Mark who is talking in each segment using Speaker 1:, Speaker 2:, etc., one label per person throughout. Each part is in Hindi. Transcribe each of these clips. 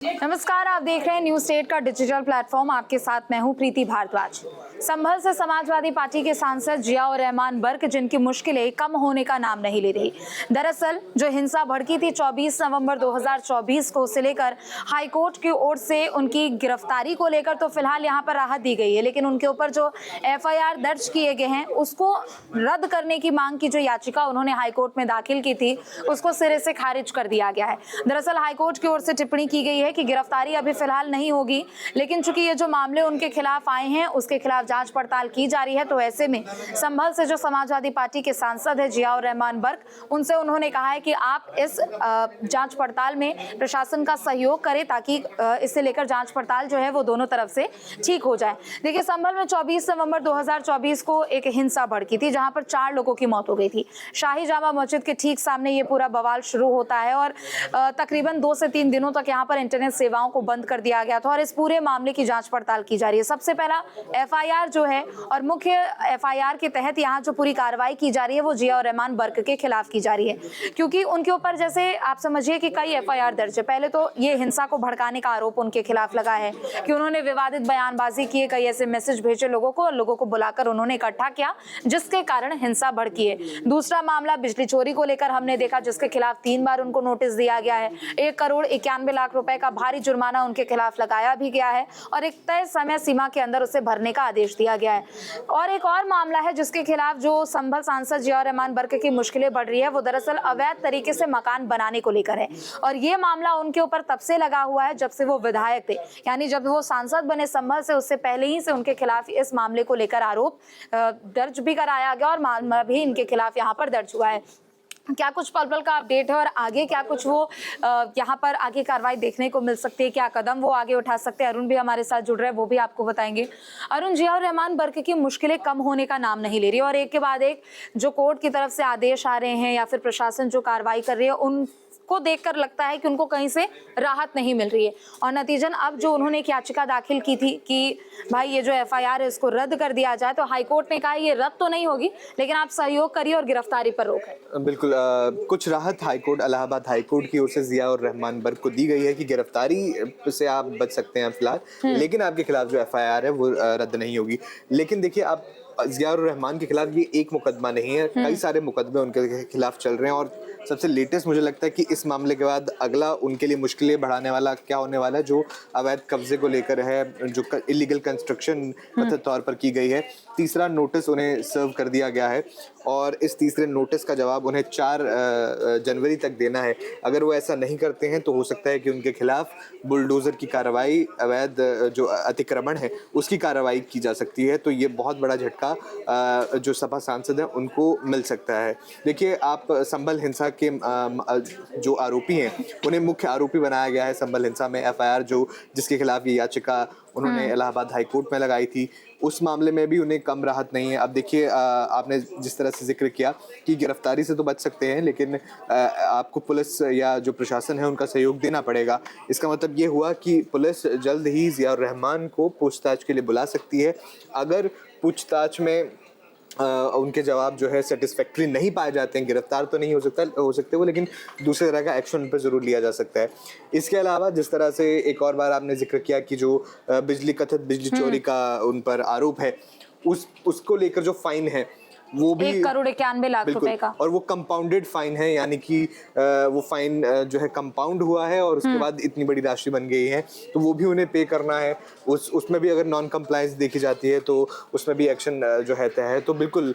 Speaker 1: नमस्कार, आप देख रहे हैं न्यूज स्टेट का डिजिटल प्लेटफॉर्म। आपके साथ मैं हूं प्रीति भारद्वाज। संभल से समाजवादी पार्टी के सांसद जियाउर रहमान बर्क, जिनकी मुश्किलें कम होने का नाम नहीं ले रही। दरअसल जो हिंसा भड़की थी 24 नवंबर 2024 को, उसे लेकर हाईकोर्ट की ओर से उनकी गिरफ्तारी को लेकर तो फिलहाल यहां पर राहत दी गई है, लेकिन उनके ऊपर जो FIR दर्ज किए गए हैं उसको रद्द करने की मांग की जो याचिका उन्होंने हाईकोर्ट में दाखिल की थी, उसको सिरे से खारिज कर दिया गया है। दरअसल हाईकोर्ट की ओर से टिप्पणी की गई है कि गिरफ्तारी अभी फिलहाल नहीं होगी, लेकिन चूंकि ये जो मामले उनके खिलाफ आए हैं उसके खिलाफ जांच पड़ताल की जा रही है, तो ऐसे में संभल से जो समाजवादी पार्टी के सांसद है जियाउर रहमान बर्क, उनसे उन्होंने कहा है कि आप इस जांच पड़ताल में प्रशासन का सहयोग करें ताकि इससे लेकर जांच पड़ताल जो है वो दोनों तरफ से ठीक हो जाए। देखिए, संभल में 24 नवंबर 2024 को एक हिंसा भड़की थी जहां पर 4 लोगों की मौत हो गई थी। शाही जामा मस्जिद के ठीक सामने ये पूरा बवाल शुरू होता है और तकरीबन 2 से 3 दिनों तक यहाँ पर इंटरनेट सेवाओं को बंद कर दिया गया था और इस पूरे मामले की जांच पड़ताल की जा रही है। सबसे पहला FIR जो है और मुख्य FIR के तहत यहाँ जो पूरी कार्रवाई की जा रही है वो जियाउर रहमान बर्क के खिलाफ की जा रही है, क्योंकि उनके ऊपर जैसे आप समझिए कि कई FIR दर्ज है। पहले तो ये हिंसा को भड़काने का आरोप उनके खिलाफ लगा है कि उन्होंने विवादित बयानबाजी की, कई ऐसे मैसेज भेजे लोगों को और लोगों को बुलाकर उन्होंने इकट्ठा किया, जिसके कारण हिंसा भड़की है। दूसरा मामला बिजली चोरी को लेकर हमने देखा, जिसके खिलाफ 3 बार उनको नोटिस दिया गया है। 1 करोड़ 91 लाख रुपए का भारी जुर्माना उनके खिलाफ लगाया भी गया है और एक तय समय सीमा के अंदर उसे भरने का आदेश दिया गया है। और एक और मामला है जिसके खिलाफ जो संभल सांसद जियाउर रहमान बर्क की मुश्किलें बढ़ रही है, वो दरअसल अवैध तरीके से मकान बनाने को लेकर है और ये मामला उनके ऊपर तब से लगा हुआ है जब से वो विधायक थे, यानी जब वो सांसद बने संभल से, उससे पहले ही से उनके खिलाफ इस मामले को लेकर आरोप दर्ज भी कराया गया और मामला भी इनके खिलाफ यहाँ पर दर्ज हुआ है। क्या कुछ पल-पल का अपडेट है और आगे क्या कुछ वो यहाँ पर आगे कार्रवाई देखने को मिल सकती है, क्या कदम वो आगे उठा सकते हैं? अरुण भी हमारे साथ जुड़ रहे हैं, वो भी आपको बताएंगे। अरुण, जियाउर रहमान बर्क की मुश्किलें कम होने का नाम नहीं ले रही और एक के बाद एक जो कोर्ट की तरफ से आदेश आ रहे हैं या फिर प्रशासन जो कार्रवाई कर रही है उनको देखकर लगता है कि उनको कहीं से राहत नहीं मिल रही है और नतीजन अब जो उन्होंने एक याचिका दाखिल की थी कि भाई ये जो FIR है इसको रद्द कर दिया जाए, तो हाईकोर्ट ने कहा ये रद्द तो नहीं होगी लेकिन आप सहयोग करिए और गिरफ्तारी पर रोक है।
Speaker 2: बिल्कुल, कुछ राहत हाईकोर्ट, इलाहाबाद हाईकोर्ट की ओर से जियाउर रहमान बर्क को दी गई है कि गिरफ्तारी से आप बच सकते हैं फिलहाल, लेकिन आपके खिलाफ जो FIR है वो रद्द नहीं होगी। लेकिन देखिए, आप जियाउर रहमान के खिलाफ ये एक मुकदमा नहीं है, कई सारे मुकदमे उनके खिलाफ चल रहे हैं और सबसे लेटेस्ट मुझे लगता है कि इस मामले के बाद अगला उनके लिए मुश्किलें बढ़ाने वाला क्या होने वाला है, जो अवैध कब्जे को लेकर है, जो इलीगल कंस्ट्रक्शन कथित तौर पर की गई है। तीसरा नोटिस उन्हें सर्व कर दिया गया है और इस तीसरे नोटिस का जवाब उन्हें 4 जनवरी तक देना है। अगर वो ऐसा नहीं करते हैं तो हो सकता है कि उनके खिलाफ बुलडोजर की कार्रवाई, अवैध जो अतिक्रमण है उसकी कार्रवाई की जा सकती है। तो ये बहुत बड़ा झटका जो सपा सांसद हैं उनको मिल सकता है। देखिए, आप संभल हिंसा के जो आरोपी हैं उन्हें मुख्य आरोपी बनाया गया है संभल हिंसा में। FIR जिसके खिलाफ ये याचिका उन्होंने इलाहाबाद हाईकोर्ट में लगाई थी, उस मामले में भी उन्हें कम राहत नहीं है। अब देखिए, आपने जिस तरह से जिक्र किया कि गिरफ्तारी से तो बच सकते हैं, लेकिन आपको पुलिस या जो प्रशासन है उनका सहयोग देना पड़ेगा। इसका मतलब ये हुआ कि पुलिस जल्द ही जियाउर रहमान को पूछताछ के लिए बुला सकती है। अगर पूछताछ में उनके जवाब जो है सेटिस्फैक्ट्री नहीं पाए जाते हैं, गिरफ्तार तो नहीं हो सकते वो, लेकिन दूसरे तरह का एक्शन उन पर जरूर लिया जा सकता है। इसके अलावा जिस तरह से एक और बार आपने जिक्र किया कि जो कथित बिजली चोरी का उन पर आरोप है, उसको लेकर जो फाइन है वो भी
Speaker 1: 1 करोड़ 91 लाख रुपए का, और
Speaker 2: वो कंपाउंडेड फाइन है, यानी कि वो फाइन जो है कंपाउंड हुआ है और उसके बाद इतनी बड़ी राशि बन गई है, तो वो भी उन्हें पे करना है। उसमें भी अगर नॉन कंप्लायंस देखी जाती है तो उसमें भी एक्शन जो है तय है। तो बिल्कुल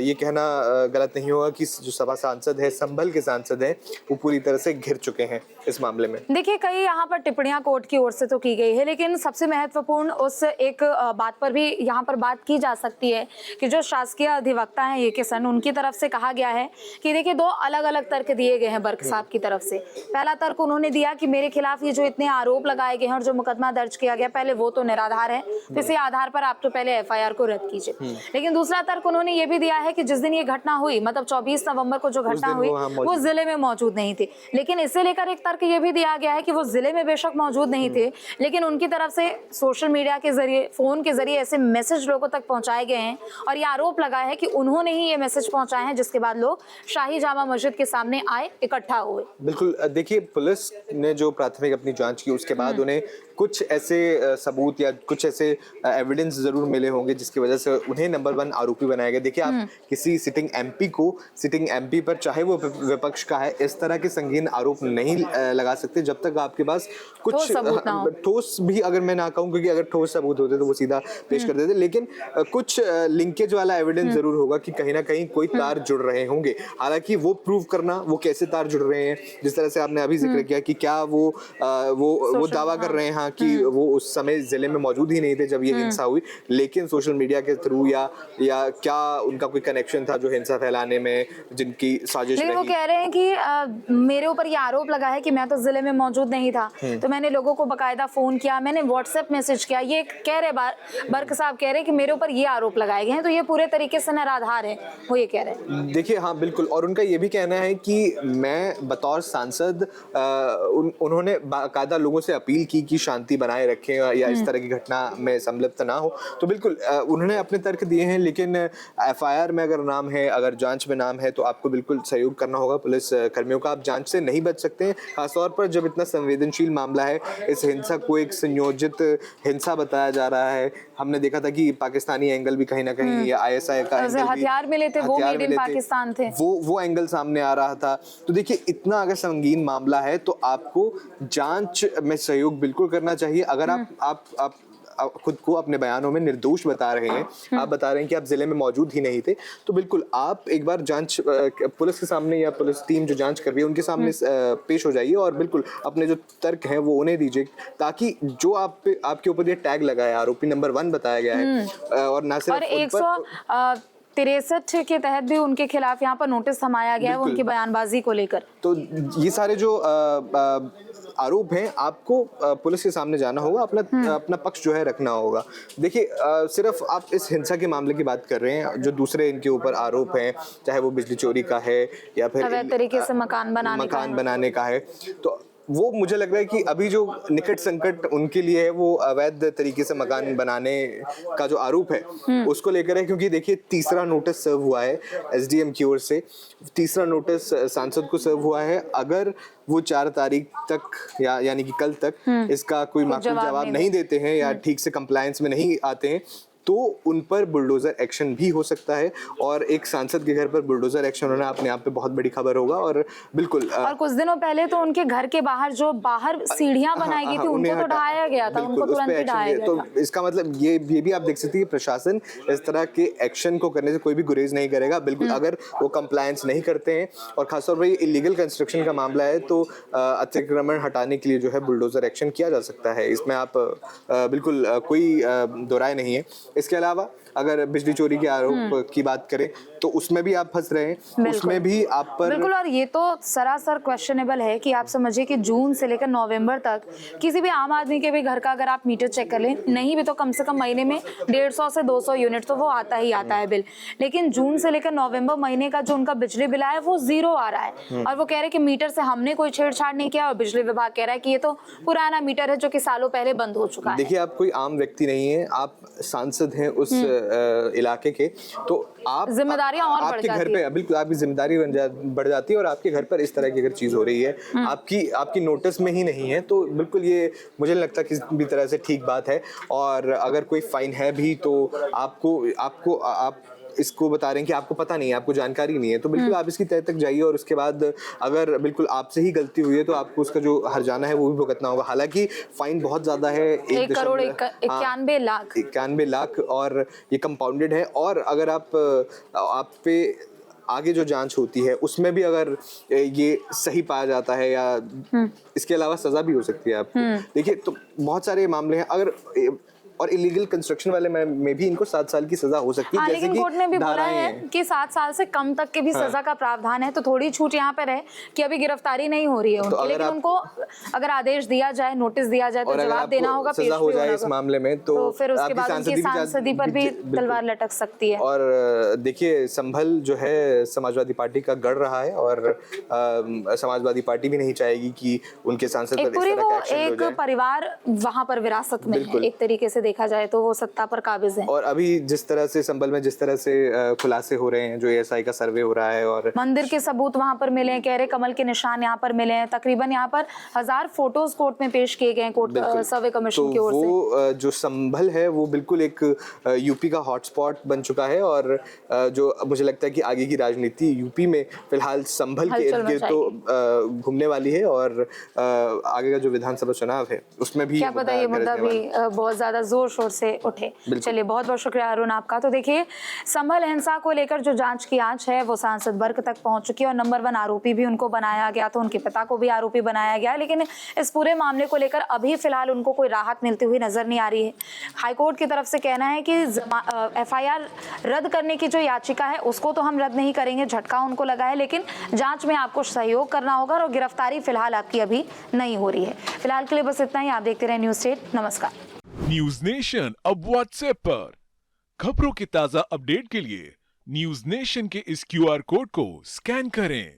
Speaker 2: ये कहना गलत नहीं होगा कि जो सपा सांसद है, संभल के सांसद है, वो पूरी तरह से घिर चुके हैं इस मामले में।
Speaker 1: देखिए, कई यहाँ पर टिप्पणियां कोर्ट की ओर से तो की गई है, लेकिन सबसे महत्वपूर्ण उस एक बात पर भी यहाँ पर बात की जा सकती है कि जो शासकीय अधिवक्ता है ये किसान, उनकी तरफ से कहा गया है कि देखिए 2 अलग अलग तर्क दिए गए हैं बर्क साहब की तरफ से। पहला तर्क उन्होंने दिया कि मेरे खिलाफ ये जो इतने आरोप लगाए गए हैं और जो मुकदमा दर्ज किया गया, पहले वो तो निराधार है, तो इसी आधार पर आप तो पहले FIR को रद्द कीजिए। लेकिन दूसरा तर्क उन्होंने ये भी दिया है कि जिस दिन ये घटना हुई, मतलब 24 नवंबर को जो घटना हुई, वो जिले में मौजूद नहीं थे। लेकिन इसे लेकर एक तर्क ये भी दिया गया है कि वो जिले में बेशक मौजूद नहीं थे, लेकिन उनकी तरफ से सोशल मीडिया के जरिए, फोन के जरिए ऐसे मैसेज लोगों तक पहुंचाए गए हैं और ये आरोप लगा है कि कि उन्होंने ही ये मैसेज पहुंचाए हैं, जिसके बाद लोग शाही जामा मस्जिद के सामने आए, इकट्ठा हुए।
Speaker 2: बिल्कुल, देखिए पुलिस ने जो प्राथमिक अपनी जांच की उसके बाद उन्हें कुछ ऐसे सबूत या कुछ ऐसे एविडेंस जरूर मिले होंगे जिसकी वजह से उन्हें नंबर 1 आरोपी बनाया गया। देखिए आप किसी सिटिंग एमपी पर, चाहे वो विपक्ष का है, इस तरह के संगीन आरोप नहीं लगा सकते जब तक आपके पास कुछ
Speaker 1: ठोस सबूत ना हो।
Speaker 2: ठोस भी अगर मैं ना कहूँ, क्योंकि अगर ठोस सबूत होते तो वो सीधा पेश कर देते, लेकिन कुछ लिंकेज वाला एविडेंस जरूर होगा कि कहीं ना कहीं कोई तार जुड़ रहे होंगे। हालांकि वो प्रूव करना, वो कैसे तार जुड़ रहे हैं, जिस तरह से आपने अभी जिक्र किया कि क्या वो दावा कर रहे हैं कि वो उस समय जिले में मौजूद ही नहीं थे जब ये हिंसा हुई, लेकिन सोशल मीडिया के थ्रू या क्या उनका कोई कनेक्शन था जो हिंसा फैलाने में जिनकी साजिश
Speaker 1: लेकिन वो
Speaker 2: रही।
Speaker 1: कह रहे हैं कि मेरे ऊपर ये आरोप लगा है कि मैं तो जिले में मौजूद नहीं था, तो मैंने लोगों को बकायदा फोन किया, मैंने व्हाट्सएप मैसेज किया। ये कह रहे बर्क साहब कह रहे हैं कि मेरे ऊपर ये आरोप लगाए गए हैं, तो ये पूरे तरीके से निराधार है, वो ये कह रहे हैं।
Speaker 2: देखिए हाँ बिल्कुल, और उनका ये भी कहना है कि मैं बतौर सांसद उन्होंने बाकायदा लोगों से अपील की कि शांति बनाए रखें या इस तरह की घटना में संलिप्त ना हो। तो बिल्कुल उन्होंने अपने तर्क दिए हैं, लेकिन एफआईआर में अगर नाम है, अगर जांच में नाम है, तो आपको बिल्कुल सहयोग करना होगा पुलिस कर्मियों का। आप जांच से नहीं बच सकते हैं, खासतौर पर जब इतना संवेदनशील मामला है। इस हिंसा को एक संयोजित हिंसा बताया जा रहा है। हमने देखा था कि पाकिस्तानी एंगल भी कहीं ना कहीं या आईएसआई का एंगल भी,
Speaker 1: हथियार मिले थे, वो मेड इन पाकिस्तान थे,
Speaker 2: वो एंगल सामने आ रहा था। तो देखिए इतना अगर संगीन मामला है तो आपको जांच में सहयोग बिल्कुल करना चाहिए। अगर आप खुद को अपने बयानों में निर्दोष बता रहे हैं, आप बता रहे हैं कि आप जिले में मौजूद ही नहीं थे, तो बिल्कुल आप एक बार जांच पुलिस के सामने या पुलिस टीम जो जांच कर रही है उनके सामने पेश हो जाइए और बिल्कुल अपने जो तर्क हैं वो उन्हें दीजिए, ताकि जो आपके ऊपर ये टैग लगा है, आरोपी नंबर 1 बताया गया है, और ना सिर्फ
Speaker 1: 163 के तहत भी उनके खिलाफ यहाँ पर नोटिस थमाया गया है उनकी बयानबाजी को लेकर।
Speaker 2: तो ये सारे जो आरोप हैं, आपको पुलिस के सामने जाना होगा, अपना पक्ष जो है रखना होगा। देखिए सिर्फ आप इस हिंसा के मामले की बात कर रहे हैं, जो दूसरे इनके ऊपर आरोप हैं, चाहे वो बिजली चोरी का है या फिर
Speaker 1: अवैध तरीके से मकान बनाने का है,
Speaker 2: तो वो मुझे लग रहा है कि अभी जो निकट संकट उनके लिए है वो अवैध तरीके से मकान बनाने का जो आरोप है उसको लेकर है। क्योंकि देखिए तीसरा नोटिस सर्व हुआ है एसडीएम की ओर से, तीसरा नोटिस सांसद को सर्व हुआ है। अगर वो 4 तारीख तक यानी कि कल तक इसका कोई माकूल जवाब नहीं देते हैं या ठीक से कंप्लायंस में नहीं आते हैं, तो उन पर बुलडोजर एक्शन भी हो सकता है। और एक सांसद के घर पर बुलडोजर एक्शन होना अपने आप पे बहुत बड़ी खबर होगा। और बिल्कुल
Speaker 1: और कुछ दिनों पहले तो उनके घर के बाहर जो बाहर सीढ़ियां बनाई गई थी उनको तो ढाया गया था, उनको तुरंत ही ढाया गया था।
Speaker 2: तो इसका मतलब ये भी आप देख सकते हैं कि प्रशासन इस तरह के एक्शन को करने से कोई भी गुरेज नहीं करेगा। बिल्कुल अगर वो कंप्लायंस नहीं करते हैं और खासतौर पर इलीगल कंस्ट्रक्शन का मामला है तो अतिक्रमण हटाने के लिए जो है बुलडोजर एक्शन किया जा सकता है। इसमें आप बिल्कुल कोई दो राय नहीं है। इसके अलावा अगर बिजली चोरी के आरोप की बात करें तो उसमें भी आप फंस रहे हैं, उसमें भी आप पर
Speaker 1: बिल्कुल। और ये तो सरासर क्वेश्चनेबल है कि आप समझिए कि जून से लेकर नवंबर तक किसी भी आम आदमी के भी घर का अगर आप मीटर चेक कर लें, नहीं भी तो कम से कम महीने में 150 से 200 यूनिट तो वो आता ही आता है बिल। लेकिन जून से लेकर नवंबर महीने का जो उनका बिजली बिल आया वो 0 आ रहा है। और वो कह रहे हैं कि मीटर से हमने कोई छेड़छाड़ नहीं किया, और बिजली विभाग कह रहा है कि ये तो पुराना मीटर है जो कि सालों पहले बंद हो चुका है।
Speaker 2: देखिए आप कोई आम व्यक्ति नहीं है, आप सांसद हैं उस इलाके के, तो आप
Speaker 1: जिम्मेदारियां और
Speaker 2: आपके घर पे बिल्कुल आपकी जिम्मेदारी बढ़ जाती है। और आपके घर पर इस तरह की अगर चीज हो रही है आपकी नोटिस में ही नहीं है, तो बिल्कुल ये मुझे नहीं लगता किसी भी तरह से ठीक बात है। और अगर कोई फाइन है भी तो आप इसको बता रहे हैं कि आपको पता नहीं है, आपको जानकारी नहीं है, तो बिल्कुल आप इसकी तह तक जाइए। और उसके बाद अगर बिल्कुल आपसे ही गलती हुई है तो आपको उसका जो हर्जाना है वो भी भुगतना होगा। हालांकि फाइन बहुत ज्यादा है,
Speaker 1: 1,91
Speaker 2: लाख और ये कंपाउंडेड है। और अगर आप पे आगे जो जांच होती है उसमें भी अगर ये सही पाया जाता है या इसके अलावा सजा भी हो सकती है आपको। देखिए तो बहुत सारे मामले हैं। अगर और इलीगल कंस्ट्रक्शन वाले में भी इनको 7 साल की सजा हो सकती है।
Speaker 1: लेकिन कोर्ट ने भी बोला है कि 7 साल से कम तक के भी सजा का प्रावधान है, तो थोड़ी छूट यहाँ पर है कि अभी गिरफ्तारी नहीं हो रही है उनकी, लेकिन उनको अगर आदेश दिया जाए, नोटिस दिया जाए तो जवाब देना होगा,
Speaker 2: सजा हो जाए इस मामले में तो
Speaker 1: फिर उसके बाद उनकी सांसदी पर भी तलवार लटक सकती है।
Speaker 2: और देखिए संभल जो है समाजवादी पार्टी का गढ़ रहा है और समाजवादी पार्टी भी नहीं चाहेगी कि उनके सांसद पर इस तरह का एक्शन हो जाए।
Speaker 1: एक परिवार वहां पर विरासत में है एक तरीके से देखा जाए तो वो सत्ता पर काबिज है।
Speaker 2: और अभी जिस तरह से संभल में जिस तरह से खुलासे हो रहे हैं, जो एएसआई का सर्वे हो रहा है, और
Speaker 1: मंदिर के सबूत वहां पर मिले हैं, कह रहे कमल के निशान यहाँ पर मिले हैं, तकरीबन यहाँ पर 1000 फोटोज कोर्ट में पेश किए गए हैं कोर्ट सर्वे कमीशन की ओर से।
Speaker 2: वो जो संभल है वो बिल्कुल एक यूपी का हॉटस्पॉट बन चुका है, और जो मुझे लगता है कि आगे की राजनीति यूपी में फिलहाल संभल के इर्द गिर्द तो घूमने वाली है, और आगे का जो विधानसभा चुनाव है उसमें भी
Speaker 1: क्या पता ये मुद्दा भी बहुत ज्यादा जोर शोर से उठे। चलिए, बहुत बहुत शुक्रिया अरुण आपका। तो देखिए, संभल हिंसा को लेकर जो जांच की आंच है वो सांसद बर्क तक पहुंच चुकी है, और नंबर 1 आरोपी भी उनको बनाया गया, तो उनके पिता को भी आरोपी बनाया गया, लेकिन इस पूरे मामले को लेकर अभी फिलहाल उनको कोई राहत मिलती हुई नजर नहीं आ रही है। हाईकोर्ट की तरफ से कहना है कि एफआईआर रद्द करने की जो याचिका है उसको तो हम रद्द नहीं करेंगे, झटका उनको लगा है, लेकिन जांच में आपको सहयोग करना होगा, और गिरफ्तारी फिलहाल आपकी अभी नहीं हो रही है। फिलहाल के लिए बस इतना ही। आप देखते रहे न्यूज़ स्टेट। नमस्कार।
Speaker 3: न्यूज नेशन अब व्हाट्सएप पर खबरों के ताजा अपडेट के लिए न्यूज नेशन के इस क्यूआर कोड को स्कैन करें।